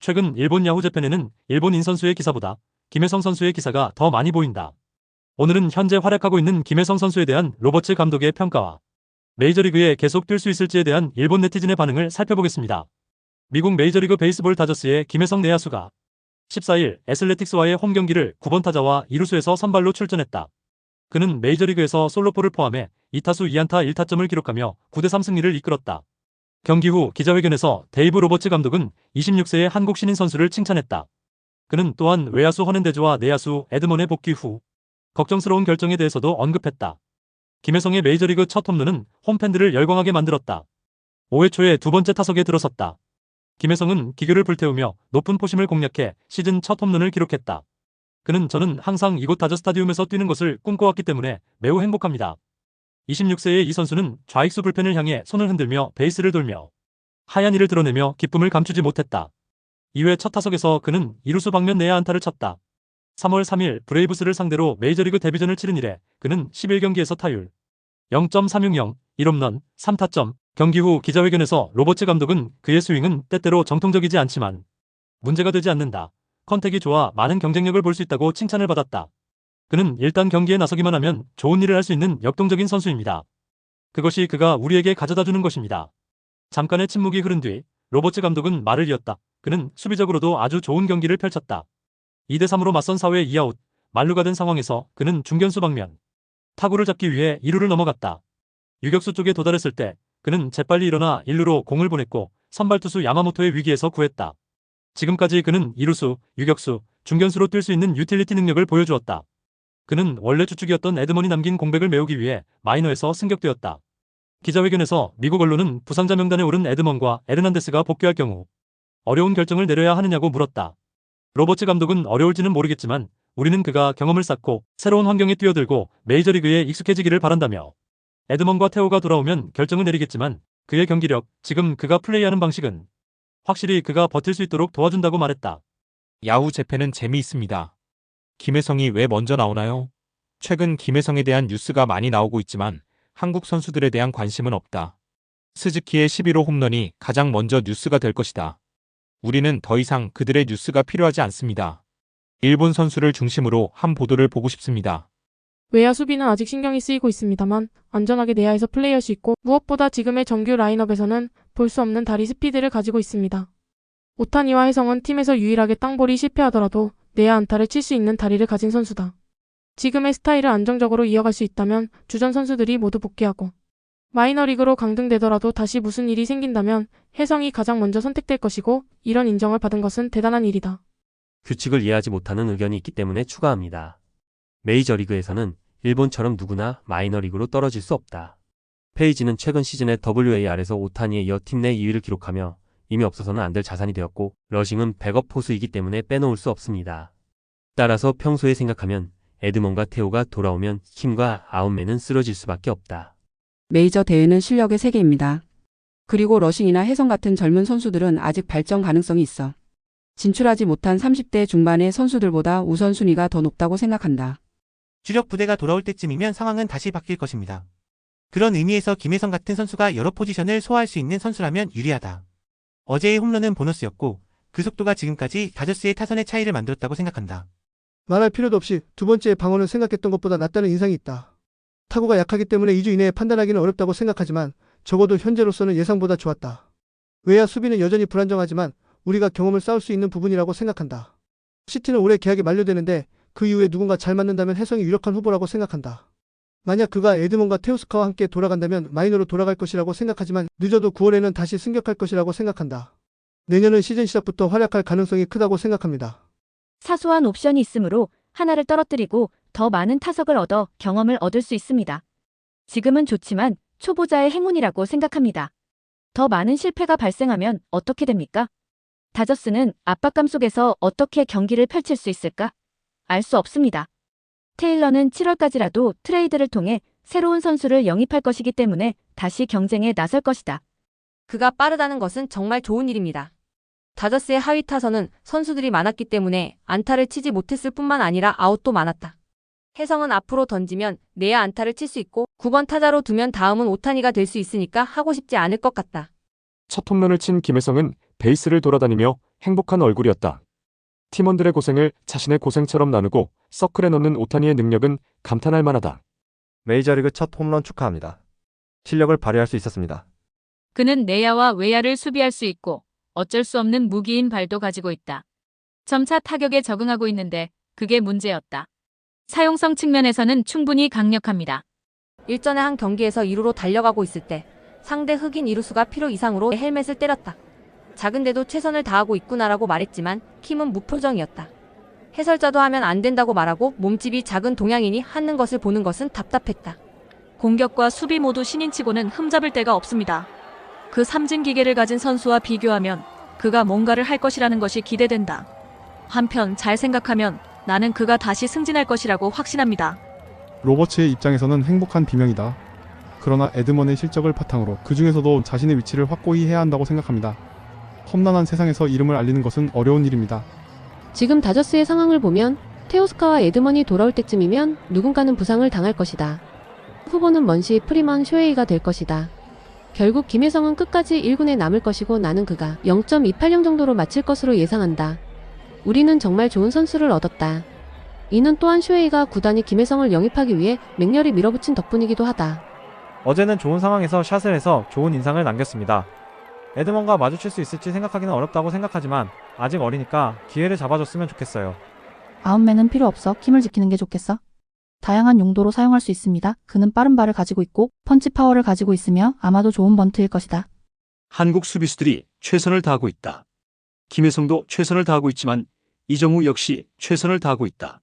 최근 일본 야후 재팬에는 일본인 선수의 기사보다 김혜성 선수의 기사가 더 많이 보인다. 오늘은 현재 활약하고 있는 김혜성 선수에 대한 로버츠 감독의 평가와 메이저리그에 계속 뛸 수 있을지에 대한 일본 네티즌의 반응을 살펴보겠습니다. 미국 메이저리그 베이스볼 다저스의 김혜성 내야수가 14일 애슬레틱스와의 홈경기를 9번 타자와 2루수에서 선발로 출전했다. 그는 메이저리그에서 솔로포를 포함해 2타수 2안타 1타점을 기록하며 9대3 승리를 이끌었다. 경기 후 기자회견에서 데이브 로버츠 감독은 26세의 한국 신인 선수를 칭찬했다. 그는 또한 외야수 허넨데즈와 내야수 에드먼의 복귀 후 걱정스러운 결정에 대해서도 언급했다. 김혜성의 메이저리그 첫 홈런은 홈팬들을 열광하게 만들었다. 5회 초에 두 번째 타석에 들어섰다. 김혜성은 기교를 불태우며 높은 포심을 공략해 시즌 첫 홈런을 기록했다. 그는 저는 항상 이곳 다저 스타디움에서 뛰는 것을 꿈꿔왔기 때문에 매우 행복합니다. 26세의 이 선수는 좌익수 불펜을 향해 손을 흔들며 베이스를 돌며 하얀 이를 드러내며 기쁨을 감추지 못했다. 2회 첫 타석에서 그는 2루수 방면 내야 안타를 쳤다. 3월 3일 브레이브스를 상대로 메이저리그 데뷔전을 치른 이래 그는 11경기에서 타율 0.360, 1홈런, 3타점. 경기 후 기자회견에서 로버츠 감독은 그의 스윙은 때때로 정통적이지 않지만 문제가 되지 않는다. 컨택이 좋아 많은 경쟁력을 볼 수 있다고 칭찬을 받았다. 그는 일단 경기에 나서기만 하면 좋은 일을 할 수 있는 역동적인 선수입니다. 그것이 그가 우리에게 가져다주는 것입니다. 잠깐의 침묵이 흐른 뒤 로버츠 감독은 말을 이었다. 그는 수비적으로도 아주 좋은 경기를 펼쳤다. 2대3으로 맞선 4회 2아웃, 만루가 된 상황에서 그는 중견수 방면 타구를 잡기 위해 2루를 넘어갔다. 유격수 쪽에 도달했을 때 그는 재빨리 일어나 1루로 공을 보냈고 선발 투수 야마모토의 위기에서 구했다. 지금까지 그는 2루수, 유격수, 중견수로 뛸 수 있는 유틸리티 능력을 보여주었다. 그는 원래 주축이었던 에드먼이 남긴 공백을 메우기 위해 마이너에서 승격되었다. 기자회견에서 미국 언론은 부상자 명단에 오른 에드먼과 에르난데스가 복귀할 경우 어려운 결정을 내려야 하느냐고 물었다. 로버츠 감독은 어려울지는 모르겠지만 우리는 그가 경험을 쌓고 새로운 환경에 뛰어들고 메이저리그에 익숙해지기를 바란다며 에드먼과 테오가 돌아오면 결정을 내리겠지만 그의 경기력, 지금 그가 플레이하는 방식은 확실히 그가 버틸 수 있도록 도와준다고 말했다. 야후 재팬은 재미있습니다. 김혜성이 왜 먼저 나오나요? 최근 김혜성에 대한 뉴스가 많이 나오고 있지만 한국 선수들에 대한 관심은 없다. 스즈키의 11호 홈런이 가장 먼저 뉴스가 될 것이다. 우리는 더 이상 그들의 뉴스가 필요하지 않습니다. 일본 선수를 중심으로 한 보도를 보고 싶습니다. 외야 수비는 아직 신경이 쓰이고 있습니다만 안전하게 내야에서 플레이할 수 있고 무엇보다 지금의 정규 라인업에서는 볼 수 없는 다리 스피드를 가지고 있습니다. 오타니와 혜성은 팀에서 유일하게 땅볼이 실패하더라도 내야 안타를 칠 수 있는 다리를 가진 선수다. 지금의 스타일을 안정적으로 이어갈 수 있다면 주전 선수들이 모두 복귀하고 마이너리그로 강등되더라도 다시 무슨 일이 생긴다면 혜성이 가장 먼저 선택될 것이고 이런 인정을 받은 것은 대단한 일이다. 규칙을 이해하지 못하는 의견이 있기 때문에 추가합니다. 메이저리그에서는 일본처럼 누구나 마이너리그로 떨어질 수 없다. 페이지는 최근 시즌에 WAR에서 오타니에 이어 팀 내 2위를 기록하며 이미 없어서는 안 될 자산이 되었고 러싱은 백업 포수이기 때문에 빼놓을 수 없습니다. 따라서 평소에 생각하면 에드먼과 테오가 돌아오면 힘과 아웃맨은 쓰러질 수밖에 없다. 메이저 대회는 실력의 세계입니다. 그리고 러싱이나 혜성 같은 젊은 선수들은 아직 발전 가능성이 있어. 진출하지 못한 30대 중반의 선수들보다 우선순위가 더 높다고 생각한다. 주력 부대가 돌아올 때쯤이면 상황은 다시 바뀔 것입니다. 그런 의미에서 김혜성 같은 선수가 여러 포지션을 소화할 수 있는 선수라면 유리하다. 어제의 홈런은 보너스였고 그 속도가 지금까지 다저스의 타선의 차이를 만들었다고 생각한다. 말할 필요도 없이 두 번째 방어는 생각했던 것보다 낫다는 인상이 있다. 타구가 약하기 때문에 2주 이내에 판단하기는 어렵다고 생각하지만 적어도 현재로서는 예상보다 좋았다. 외야 수비는 여전히 불안정하지만 우리가 경험을 쌓을 수 있는 부분이라고 생각한다. 시티는 올해 계약이 만료되는데 그 이후에 누군가 잘 맞는다면 혜성이 유력한 후보라고 생각한다. 만약 그가 에드먼과 테오스카와 함께 돌아간다면 마이너로 돌아갈 것이라고 생각하지만 늦어도 9월에는 다시 승격할 것이라고 생각한다. 내년은 시즌 시작부터 활약할 가능성이 크다고 생각합니다. 사소한 옵션이 있으므로 하나를 떨어뜨리고 더 많은 타석을 얻어 경험을 얻을 수 있습니다. 지금은 좋지만 초보자의 행운이라고 생각합니다. 더 많은 실패가 발생하면 어떻게 됩니까? 다저스는 압박감 속에서 어떻게 경기를 펼칠 수 있을까? 알 수 없습니다. 테일러는 7월까지라도 트레이드를 통해 새로운 선수를 영입할 것이기 때문에 다시 경쟁에 나설 것이다. 그가 빠르다는 것은 정말 좋은 일입니다. 다저스의 하위 타선은 선수들이 많았기 때문에 안타를 치지 못했을 뿐만 아니라 아웃도 많았다. 혜성은 앞으로 던지면 내야 안타를 칠 수 있고 9번 타자로 두면 다음은 오타니가 될 수 있으니까 하고 싶지 않을 것 같다. 첫 홈런을 친 김혜성은 베이스를 돌아다니며 행복한 얼굴이었다. 팀원들의 고생을 자신의 고생처럼 나누고 서클에 넣는 오타니의 능력은 감탄할 만하다. 메이저리그 첫 홈런 축하합니다. 실력을 발휘할 수 있었습니다. 그는 내야와 외야를 수비할 수 있고 어쩔 수 없는 무기인 발도 가지고 있다. 점차 타격에 적응하고 있는데 그게 문제였다. 사용성 측면에서는 충분히 강력합니다. 일전에 한 경기에서 2루로 달려가고 있을 때 상대 흑인 이루수가 필요 이상으로 헬멧을 때렸다. 작은데도 최선을 다하고 있구나라고 말했지만 킴은 무표정이었다. 해설자도 하면 안 된다고 말하고 몸집이 작은 동양인이 하는 것을 보는 것은 답답했다. 공격과 수비 모두 신인치고는 흠잡을 데가 없습니다. 그 삼진 기계를 가진 선수와 비교하면 그가 뭔가를 할 것이라는 것이 기대된다. 한편 잘 생각하면 나는 그가 다시 승진할 것이라고 확신합니다. 로버츠의 입장에서는 행복한 비명이다. 그러나 에드먼의 실적을 바탕으로 그 중에서도 자신의 위치를 확고히 해야 한다고 생각합니다. 험난한 세상에서 이름을 알리는 것은 어려운 일입니다. 지금 다저스의 상황을 보면 테오스카와 에드먼이 돌아올 때쯤이면 누군가는 부상을 당할 것이다. 후보는 먼시 프리먼 쇼헤이가 될 것이다. 결국 김혜성은 끝까지 1군에 남을 것이고 나는 그가 0.280 정도로 마칠 것으로 예상한다. 우리는 정말 좋은 선수를 얻었다. 이는 또한 쇼헤이가 구단이 김혜성을 영입하기 위해 맹렬히 밀어붙인 덕분이기도 하다. 어제는 좋은 상황에서 샷을 해서 좋은 인상을 남겼습니다. 에드먼과 마주칠 수 있을지 생각하기는 어렵다고 생각하지만 아직 어리니까 기회를 잡아줬으면 좋겠어요. 아웃맨은 필요 없어. 킴을 지키는 게 좋겠어. 다양한 용도로 사용할 수 있습니다. 그는 빠른 발을 가지고 있고 펀치 파워를 가지고 있으며 아마도 좋은 번트일 것이다. 한국 수비수들이 최선을 다하고 있다. 김혜성도 최선을 다하고 있지만 이정우 역시 최선을 다하고 있다.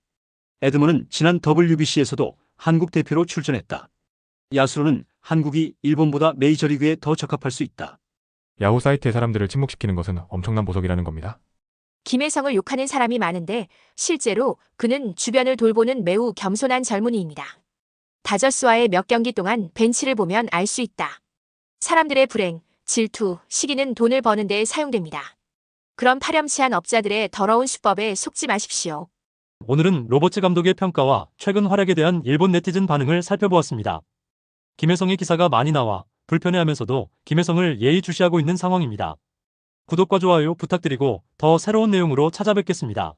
에드먼은 지난 WBC에서도 한국 대표로 출전했다. 야수로는 한국이 일본보다 메이저리그에 더 적합할 수 있다. 야후 사이트의 사람들을 침묵시키는 것은 엄청난 보석이라는 겁니다. 김혜성을 욕하는 사람이 많은데 실제로 그는 주변을 돌보는 매우 겸손한 젊은이입니다. 다저스와의 몇 경기 동안 벤치를 보면 알 수 있다. 사람들의 불행, 질투, 시기는 돈을 버는 데 사용됩니다. 그런 파렴치한 업자들의 더러운 수법에 속지 마십시오. 오늘은 로버츠 감독의 평가와 최근 활약에 대한 일본 네티즌 반응을 살펴보았습니다. 김혜성의 기사가 많이 나와 불편해하면서도 김혜성을 예의주시하고 있는 상황입니다. 구독과 좋아요 부탁드리고 더 새로운 내용으로 찾아뵙겠습니다.